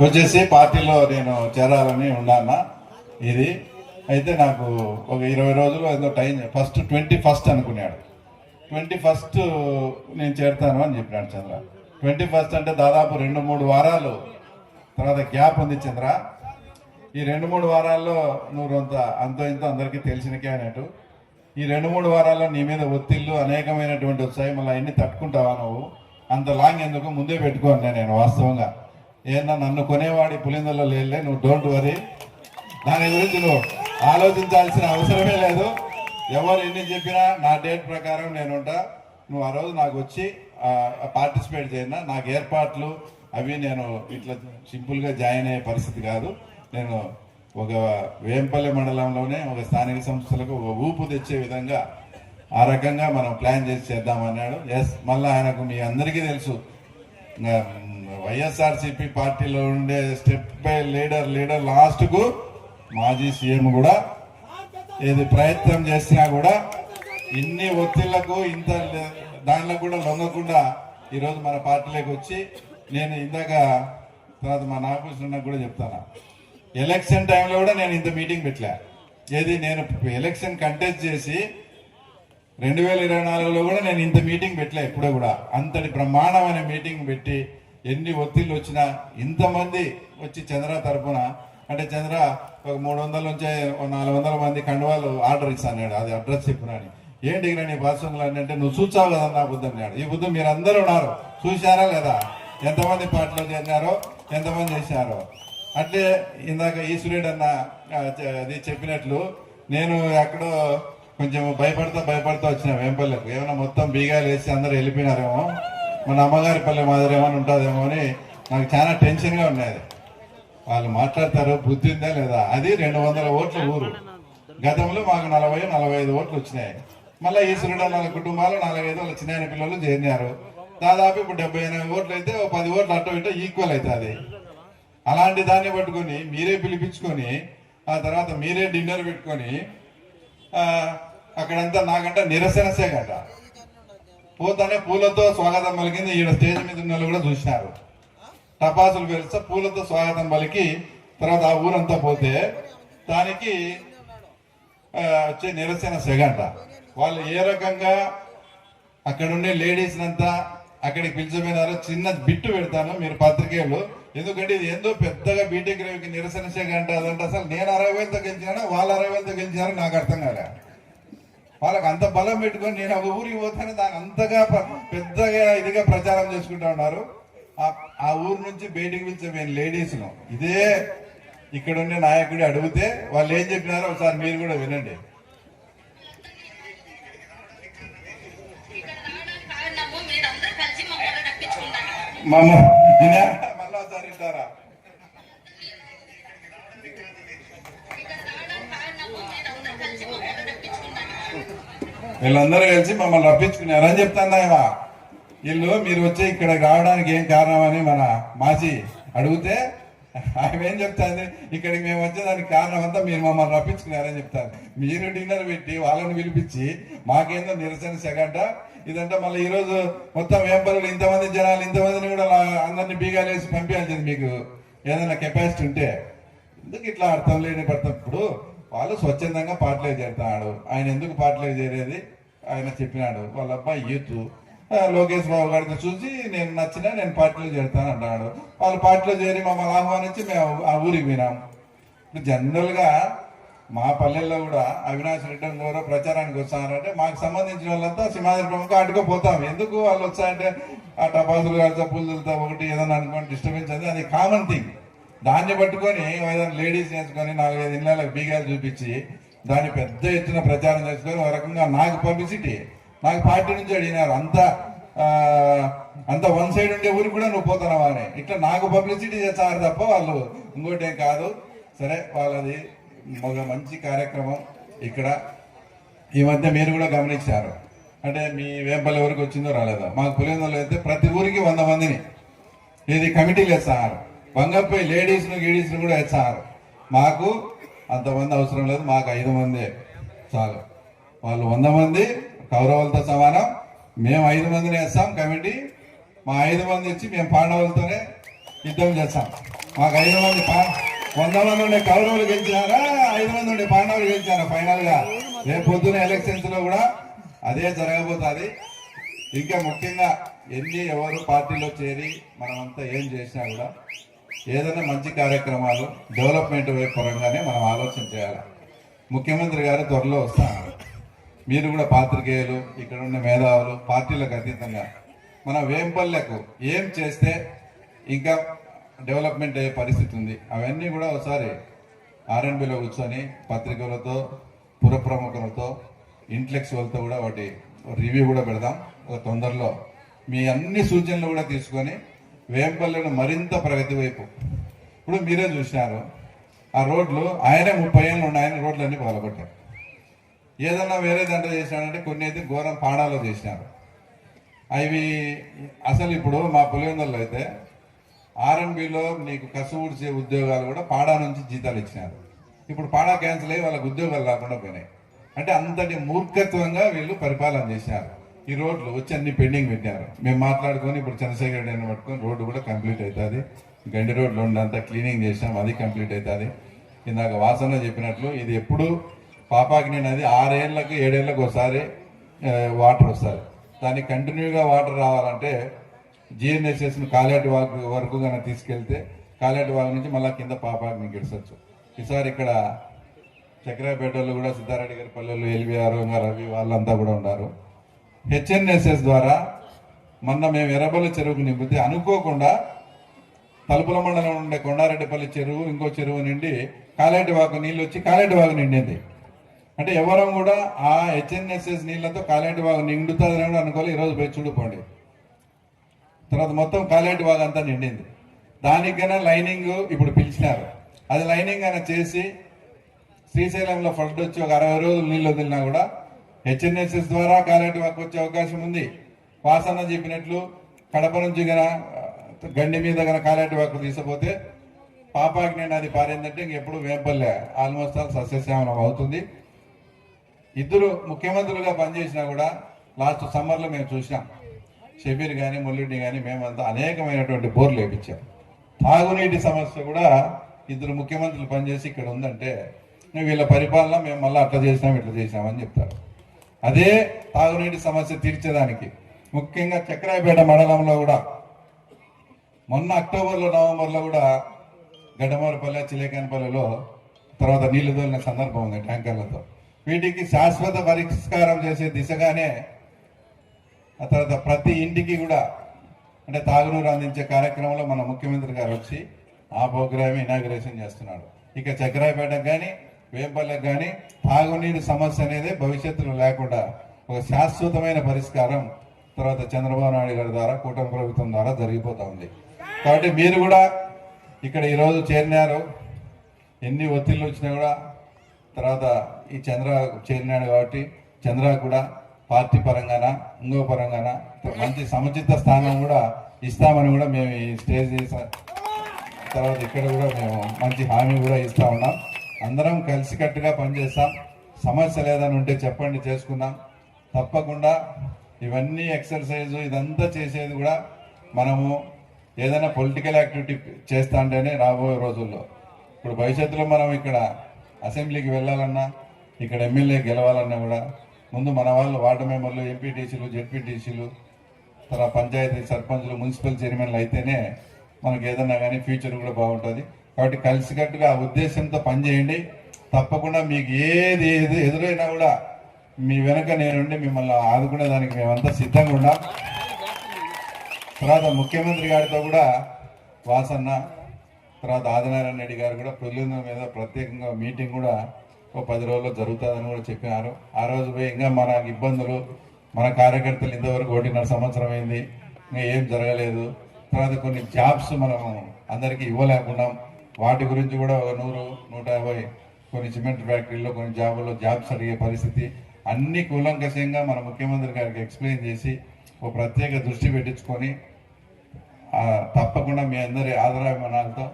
వచ్చేసి పార్టీలో నేను చేరాలని ఉన్నాను. ఇది అయితే నాకు ఒక 20 రోజులు ఏదో టైం, ఫస్ట్ 21 అనుకున్నాడు. 21 నేను చేరుతాను అని చెప్పినాడు చంద్ర. 21 అంటే దాదాపు 2-3 వారాలు తర్వాత గ్యాప్ ఉంది చంద్ర. ఈ 2-3 వారాల్లో నువ్వు అంతో ఇంతో అందరికీ తెలిసిన క్యాండిడేట్. ఈ 2-3 వారాల్లో నీ మీద ఒత్తిళ్ళు అనేకమైనటువంటి వచ్చాయి. మళ్ళీ అన్ని తట్టుకుంటావా నువ్వు? అంత లాంగ్ ఎందుకు, ముందే పెట్టుకోండి. నేను వాస్తవంగా ఏమన్నా నన్ను కొనేవాడి పులిందల్లో లేలే, నువ్వు డోంట్ వరీ. దాని గురించి నువ్వు ఆలోచించాల్సిన అవసరమే లేదు. ఎవరు ఎన్ని చెప్పినా నా డేట్ ప్రకారం నేనుంటా. నువ్వు ఆ రోజు నాకు వచ్చి పార్టిసిపేట్ చేయనా. నాకు ఏర్పాట్లు అవి నేను ఇట్లా సింపుల్గా జాయిన్ అయ్యే పరిస్థితి కాదు. నేను ఒక వేంపల్లి మండలంలోనే ఒక స్థానిక సంస్థలకు ఒక ఊపు తెచ్చే విధంగా ఆ రకంగా మనం ప్లాన్ చేసి చేద్దామన్నాడు. ఎస్, మళ్ళీ ఆయనకు మీ అందరికీ తెలుసు, వైఎస్ఆర్సీపీ పార్టీలో ఉండే స్టెప్ బై లీడర్ లాస్ట్కు మాజీ సీఎం కూడా ఏది ప్రయత్నం చేసినా కూడా ఇన్ని ఒత్తిళ్లకు ఇంత దాంట్లో కూడా లొంగకుండా ఈరోజు మన పార్టీలోకి వచ్చి, నేను ఇందాక తర్వాత మా నాగభూషణ కూడా చెప్తాను, ఎలక్షన్ టైంలో కూడా నేను ఇంత మీటింగ్ పెట్టలే. ఏది నేను ఎలక్షన్ కంటెస్ట్ చేసి 2024లో కూడా నేను ఇంత మీటింగ్ పెట్టలే ఎప్పుడూ కూడా. అంతటి బ్రహ్మాండమైన మీటింగ్ పెట్టి ఎన్ని ఒత్తిళ్ళు వచ్చినా ఇంతమంది వచ్చి చంద్ర తరఫున, అంటే చంద్ర ఒక 300 నుంచి 400 మంది కండువాలు ఆర్డర్ ఇస్తాడు, అది అడ్రస్ చెప్పినాడు. ఏంటి నీ భాషలు అంటే నువ్వు చూచావు కదా నా బుద్ధి అన్నాడు. ఈ బుద్ధి మీరు అందరూ ఉన్నారు, చూశారా లేదా? ఎంతమంది పార్టీలో చేరినారో, ఎంతమంది చేసినారో. అట్లే ఇందాక ఈశ్వరుడు అన్న అది చెప్పినట్లు నేను ఎక్కడో కొంచెం భయపడతా వచ్చిన వేంపల్లెకు. ఏమైనా మొత్తం బీగాలు వేసి అందరూ వెళ్ళిపోయినారేమో, మన అమ్మగారి పల్లె మాదిరి ఏమైనా ఉంటుందేమో అని నాకు చాలా టెన్షన్గా ఉన్నది. వాళ్ళు మాట్లాడతారు, బుద్ధి ఉందా లేదా? అది 200 ఓట్ల ఊరు. గతంలో మాకు 40-45 ఓట్లు వచ్చినాయి. మళ్ళీ ఈశ్వరుడు అన్న కుటుంబాలు 4-5 వాళ్ళ చిన్న పిల్లలు చేరినారు. దాదాపు ఇప్పుడు 78 ఓట్లు అయితే 10 ఓట్లు అటు ఇటు ఈక్వల్ అవుతుంది. అలాంటి దాన్ని పట్టుకొని మీరే పిలిపించుకొని ఆ తర్వాత మీరే డిన్నర్ పెట్టుకొని అక్కడంతా నాకంటే నిరసన సేగట పోతానే పూలతో స్వాగతం పలికింది. ఈడ స్టేజ్ మీద ఉన్న వాళ్ళు కూడా చూసినారు. టపాసులు పేరుస్తా పూలతో స్వాగతం పలికి తర్వాత ఆ ఊరంతా పోతే దానికి వచ్చే నిరసన సెగంట. వాళ్ళు ఏ రకంగా అక్కడుండే లేడీస్నంతా అక్కడికి పిలిచిపోయినారో చిన్న బిట్టు పెడతాను మీరు పత్రికేయులు. ఎందుకంటే ఇది ఏందో పెద్దగా బీటెక్ రేవుకి నిరసన శాఖ అంటే అదంటే అసలు నేను 60,000తో గెలిచినా వాళ్ళు 60,000తో గెలిచినారో నాకు అర్థం కాలే. వాళ్ళకి అంత బలం పెట్టుకొని నేను ఒక ఊరికి పోతానే దాన్ని అంతగా పెద్దగా ఇదిగా ప్రచారం చేసుకుంటా ఉన్నారు. ఆ ఊరు నుంచి బయటికి పిలిచే లేడీస్ను ఇదే ఇక్కడ ఉండే నాయకుడి అడిగితే వాళ్ళు ఏం చెప్పినారో ఒకసారి మీరు కూడా వినండి. మళ్ళా ఒకసారి ఇస్తారా? వీళ్ళందరూ కలిసి మమ్మల్ని రప్పించుకున్నారని చెప్తాను. వీళ్ళు మీరు వచ్చి ఇక్కడ రావడానికి ఏం కారణం అని మన మాజీ అడిగితే ఆయన ఏం చెప్తాను, ఇక్కడికి మేము వచ్చేదానికి కారణం అంతా మీరు మమ్మల్ని రప్పించుకున్నారని చెప్తారు. మీరు డిన్నర్ పెట్టి వాళ్ళని పిలిపించి మాకేందో నిరసన సెగంట ఇదంతా. మళ్ళీ ఈరోజు మొత్తం వేంపల్లిలో ఇంతమంది జనాలు, ఇంతమందిని కూడా అందరినీ బీగాలు వేసి పంపించాల్సింది. మీకు ఏదైనా కెపాసిటీ ఉంటే ఎందుకు ఇట్లా అర్థం లేని పడతాం. ఇప్పుడు వాళ్ళు స్వచ్ఛందంగా పార్టీలో చేరుతున్నాడు. ఆయన ఎందుకు పార్టీలో చేరేది ఆయన చెప్పినాడు. వాళ్ళ అబ్బాయి యూత్ లోకేష్ బాబు గారిని చూసి నేను నచ్చినా నేను పార్టీలో చేరుతాను అంటున్నాడు. వాళ్ళు పార్టీలో చేరి మమ్మల్ని ఆహ్వానించి మేము ఆ ఊరికి పోయినాం. ఇప్పుడు జనరల్గా మా పల్లెల్లో కూడా అవినాష్ రెడ్డి గారు ప్రచారానికి వస్తారంటే మాకు సంబంధించిన వాళ్ళంతా సింహాద్రి ప్రముఖ ఆడుకోపోతాం. ఎందుకు వాళ్ళు వచ్చారంటే ఆ టపాసులు కాల్తా పూలతో ఒకటి ఏదైనా అనుకోని డిస్టర్బెన్స్ అది, అది కామన్ థింగ్. దాన్ని పట్టుకొని ఏదైనా లేడీస్ వేసుకొని 4-5 ఇళ్ళకి బీగాలు చూపించి దాన్ని పెద్ద ఎత్తున ప్రచారం చేసుకొని ఒక రకంగా నాకు పబ్లిసిటీ, నాకు పార్టీ నుంచి అడిగినారు అంత వన్ సైడ్ ఉండే ఊరికి కూడా నువ్వు పోతున్నావా అని ఇట్లా నాకు పబ్లిసిటీ చేస్తారు తప్ప వాళ్ళు ఇంకోటి ఏం కాదు. సరే, వాళ్ళది ఒక మంచి కార్యక్రమం. ఇక్కడ ఈ మధ్య మీరు కూడా గమనించారు, అంటే మీ వేంపల్లి ఎవరికి వచ్చిందో రాలేదో. మాకు పులివెందులలో అయితే ప్రతి ఊరికి 100 మందిని ఇది కమిటీలు వేస్తారు. వంగపై లేడీస్ను గీడీస్ను కూడా వేస్తారు. మాకు అంతమంది అవసరం లేదు, మాకు 5 మంది చాలు. వాళ్ళు 100 మంది కౌరవులతో సమానం. మేము 5 మందిని వేస్తాం కమిటీ. మా 5 మంది వచ్చి మేము పాండవులతోనే యుద్ధం చేస్తాం. మాకు 100 మంది ఉండే కౌరవులు గెలిచారా, 5 మంది ఉండే పాండవులు గెలిచారా? ఫైనల్ గా రేపు పొద్దున ఎలక్షన్స్ లో కూడా అదే జరగబోతుంది. ఇంకా ముఖ్యంగా ఎవరు పార్టీలో చేరి మనమంతా ఏం చేసినా కూడా ఏదైనా మంచి కార్యక్రమాలు డెవలప్మెంట్ వైపు పరంగానే మనం ఆలోచన చేయాలి. ముఖ్యమంత్రి గారు త్వరలో వస్తున్నారు. మీరు కూడా పాత్రికేయులు, ఇక్కడ ఉన్న మేధావులు, పార్టీలకు అతీతంగా మన వేంపల్లెకు ఏం చేస్తే ఇంకా డెవలప్మెంట్ అయ్యే పరిస్థితి ఉంది, అవన్నీ కూడా ఒకసారి ఆర్ఎన్బిలో కూర్చొని పత్రికలతో, పుర ప్రముఖులతో, ఇంటలెక్చువల్తో కూడా వాటి రివ్యూ కూడా పెడదాం. ఒక తొందరలో మీ అన్ని సూచనలు కూడా తీసుకొని వేంపల్లెను మరింత ప్రగతి వైపు. ఇప్పుడు మీరే చూసినారు ఆ రోడ్లు, ఆయనే 30 ఏళ్ళు ఉన్న ఆయన రోడ్లన్నీ పగలగొట్టారు. ఏదన్నా వేరే దాంట్లో చేసినాడంటే కొన్ని అయితే ఘోరం పాడాలో చేసినారు. అవి అసలు ఇప్పుడు మా పులివెందుల్లో అయితే ఆర్ఎన్బిలో నీకు కసువుడిచే ఉద్యోగాలు కూడా పాడా నుంచి జీతాలు ఇచ్చినారు. ఇప్పుడు పాడా క్యాన్సిల్ అయ్యి వాళ్ళకి ఉద్యోగాలు రాకుండా పోయినాయి. అంటే అంతటి మూర్ఖత్వంగా వీళ్ళు పరిపాలన చేశారు. ఈ రోడ్లు వచ్చి అన్ని పెండింగ్ పెట్టారు. మేము మాట్లాడుకొని ఇప్పుడు చంద్రశేఖర రెడ్డిని పట్టుకొని రోడ్డు కూడా కంప్లీట్ అవుతుంది. గండి రోడ్లు ఉండంతా క్లీనింగ్ చేసాం, అది కంప్లీట్ అవుతుంది. ఇందాక వాసన చెప్పినట్లు ఇది ఎప్పుడు పాపాగ్ని నది 6 ఏళ్ళకి 7 ఏళ్ళకి ఒకసారి వాటర్ వస్తుంది. దానికి కంటిన్యూగా వాటర్ రావాలంటే జిఎన్ఎస్ఎస్ని కాలేటి వాగు వరకు కనుక తీసుకెళ్తే కాలేటి వాగు నుంచి మళ్ళీ కింద పాపాగ్ని గెలిచవచ్చు. ఈసారి ఇక్కడ చక్రాపేటలో కూడా సిద్ధారెడ్డి గారి పల్లెలు, ఎల్వీఆర్, రవి వాళ్ళంతా కూడా ఉన్నారు. హెచ్ఎన్ఎస్ఎస్ ద్వారా మొన్న మేము ఎర్రబల్లి చెరువుకు నింపితే అనుకోకుండా తలుపుల మండలం ఉండే కొండారెడ్డిపల్లి చెరువు, ఇంకో చెరువు నిండి కాలేటి వాగు నీళ్ళు వచ్చి కాలేటి వాగు నిండింది. అంటే ఎవరం కూడా ఆ హెచ్ఎన్ఎస్ఎస్ నీళ్లతో కాలేటి వాగు నిండుతుందని కూడా అనుకోవాలి. ఈరోజు పోయి చూడుకోండి, తర్వాత మొత్తం కాలేటి వాగు అంతా నిండింది. దానికైనా లైనింగ్ ఇప్పుడు పిలిచినారు. అది లైనింగ్ అయినా చేసి శ్రీశైలంలో ఫ్లడ్ వచ్చి ఒక 60 రోజులు నీళ్ళు వదిలినా కూడా హెచ్ఎన్ఎస్ఎస్ ద్వారా కాలేటి వాగు వచ్చే అవకాశం ఉంది. వాసన చెప్పినట్లు కడప నుంచి గన గండి మీద గన కాలేటి వాకు తీసుకుపోతే పాపాగ్ని నది పారిందంటే ఇంకెప్పుడు వేంపల్లె ఆల్మోస్ట్ ఆల్ సస్యశ్యామలం అవుతుంది. ఇద్దరు ముఖ్యమంత్రులుగా పనిచేసినా కూడా లాస్ట్ సమ్మర్లో మేము చూసినాం. షబీర్ కానీ ముల్లుడిని కానీ మేమంతా అనేకమైనటువంటి బోర్లు వేయించాం. తాగునీటి సమస్య కూడా ఇద్దరు ముఖ్యమంత్రులు పనిచేసి ఇక్కడ ఉందంటే వీళ్ళ పరిపాలన మేము మళ్ళీ అట్లా చేసినాం ఇట్లా చేసినామని చెప్తారు. అదే తాగునీటి సమస్య తీర్చేదానికి ముఖ్యంగా చక్రాయపేట మండలంలో కూడా మొన్న అక్టోబర్లో నవంబర్లో కూడా గడ్డమారుపల్లె, చిలేకానిపల్లెలో తర్వాత నీళ్లు తోలిన సందర్భం ఉంది ట్యాంకర్లతో. వీటికి శాశ్వత పరిష్కారం చేసే దిశగానే ఆ తర్వాత ప్రతి ఇంటికి కూడా అంటే తాగునీరు అందించే కార్యక్రమంలో మన ముఖ్యమంత్రి గారు వచ్చి ఆ ప్రోగ్రామ్ ఇనాగ్రేషన్ చేస్తున్నాడు. ఇక చక్రాయపేటకు కానీ వేంపల్లెకు కానీ తాగునీరు సమస్య అనేది భవిష్యత్తులో లేకుండా ఒక శాశ్వతమైన పరిష్కారం తర్వాత చంద్రబాబు నాయుడు గారి ద్వారా, కూటమి ప్రభుత్వం ద్వారా జరిగిపోతా ఉంది. కాబట్టి మీరు కూడా ఇక్కడ ఈరోజు చేరినారు. ఎన్ని ఒత్తిళ్ళు వచ్చినా కూడా తర్వాత ఈ చంద్ర చేరినాడు కాబట్టి చంద్ర కూడా పార్టీ పరంగాన ఇంకో పరంగాన మంచి సముచిత స్థానం కూడా ఇస్తామని కూడా మేము ఈ స్టేజ్ తర్వాత ఇక్కడ కూడా మేము మంచి హామీ కూడా ఇస్తా ఉన్నాం. అందరం కలిసికట్టుగా పనిచేస్తాం. సమస్య లేదని ఉంటే చెప్పండి, చేసుకుందాం. తప్పకుండా ఇవన్నీ ఎక్సర్సైజు ఇదంతా చేసేది కూడా మనము ఏదైనా పొలిటికల్ యాక్టివిటీ చేస్తా అంటేనే రాబోయే రోజుల్లో ఇప్పుడు భవిష్యత్తులో మనం ఇక్కడ అసెంబ్లీకి వెళ్ళాలన్నా, ఇక్కడ ఎమ్మెల్యే గెలవాలన్నా కూడా ముందు మన వాళ్ళు వార్డు మెంబర్లు, ఎంపీటీసీలు, జెడ్పీటీసీలు, తర్వాత పంచాయతీ సర్పంచ్లు, మున్సిపల్ చైర్మన్లు అయితేనే మనకి ఏదన్నా కానీ ఫ్యూచర్ కూడా బాగుంటుంది. కాబట్టి కలిసికట్టుగా ఆ ఉద్దేశంతో పనిచేయండి. తప్పకుండా మీకు ఏది ఎదురైనా కూడా మీ వెనక నేనుండి మిమ్మల్ని ఆదుకునే దానికి మేమంతా సిద్ధంగా ఉన్నాం. తర్వాత ముఖ్యమంత్రి గారితో కూడా వాసన్న తర్వాత ఆదినారాయణ రెడ్డి గారు కూడా పులివెందుల మీద ప్రత్యేకంగా మీటింగ్ కూడా ఒక 10 రోజుల్లో జరుగుతుందని కూడా చెప్పినారు. ఆ రోజు పోయి ఇంకా మన ఇబ్బందులు, మన కార్యకర్తలు ఇంతవరకు 1.5 సంవత్సరం అయింది, ఇంకా ఏం జరగలేదు. తర్వాత కొన్ని జాబ్స్ మనం అందరికీ ఇవ్వలేకున్నాం. వాటి గురించి కూడా ఒక 100, 150 కొన్ని సిమెంట్ ఫ్యాక్టరీలో కొన్ని జాబ్స్ అడిగే పరిస్థితి అన్ని కూలంకషంగా మన ముఖ్యమంత్రి గారికి ఎక్స్ప్లెయిన్ చేసి ఒక ప్రత్యేక దృష్టి పెట్టించుకొని తప్పకుండా మీ అందరి ఆదరాభిమానాలతో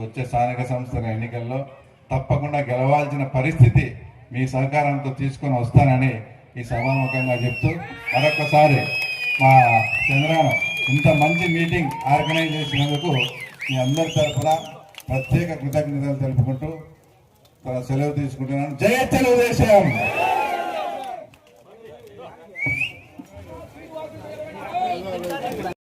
వచ్చే స్థానిక సంస్థల ఎన్నికల్లో తప్పకుండా గెలవాల్సిన పరిస్థితి మీ సహకారంతో తీసుకొని వస్తానని ఈ సభాముఖంగా చెప్తూ మరొకసారి మా చంద్రాను ఇంత మంచి మీటింగ్ ఆర్గనైజ్ చేసినందుకు మీ అందరి తరఫున ప్రత్యేక కృతజ్ఞతలు తెలుపుకుంటూ సెలవు తీసుకుంటున్నాను. జై తెలుగుదేశం.